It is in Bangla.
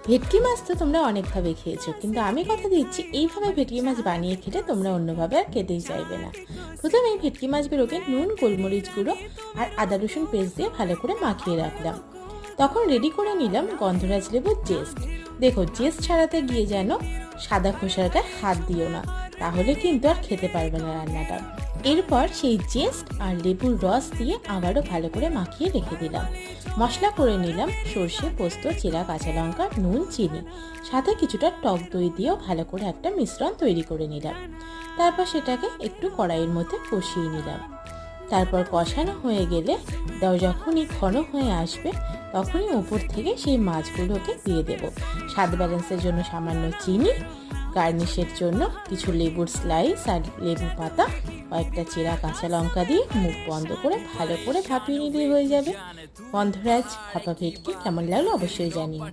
ভেটকি মাছ তো তোমরা অনেকভাবে খেয়েছো, কিন্তু আমি কথা দিচ্ছি এইভাবে ভেটকি মাছ বানিয়ে খেলে তোমরা অন্যভাবে আর খেতেই চাইবে না। প্রথমে এই ভেটকি মাছগুলোকে নুন, গোলমরিচ গুঁড়ো আর আদা রসুন পেস্ট দিয়ে ভালো করে মাখিয়ে রাখলাম। তখন রেডি করে নিলাম গন্ধরাজ লেবুর জেস্ট। দেখো, জেস্ট ছাড়াতে গিয়ে যেন সাদা খোসার গায়ে হাত দিও না, তাহলে কিন্তু আর খেতে পারবে না রান্নাটা। এরপর সেই জেস্ট আর লেবুর রস দিয়ে আবারও ভালো করে মাখিয়ে রেখে দিলাম। মশলা করে নিলাম সর্ষে, পোস্ত, চেরা কাঁচা লঙ্কা, নুন, চিনি, সাথে কিছুটা টক দই দিয়েও ভালো করে একটা মিশ্রণ তৈরি করে নিলাম। তারপর সেটাকে একটু কড়াইয়ের মধ্যে কষিয়ে নিলাম। তারপর কষানো হয়ে গেলে যখনই ঘন হয়ে আসবে তখনই উপর থেকে সেই মাছগুলোকে দিয়ে দেব। স্বাদ ব্যালেন্সের জন্য সামান্য চিনি, গার্নিশের জন্য কিছু লেবুর স্লাইস আর লেবু পাতা, কয়েকটা চেরা কাঁচা লঙ্কা দিয়ে মুখ বন্ধ করে ভালো করে ভাপিয়ে নিলেই হয়ে যাবে গন্ধরাজ ভাপা ভেটকি। কেমন লাগলো অবশ্যই জানিও।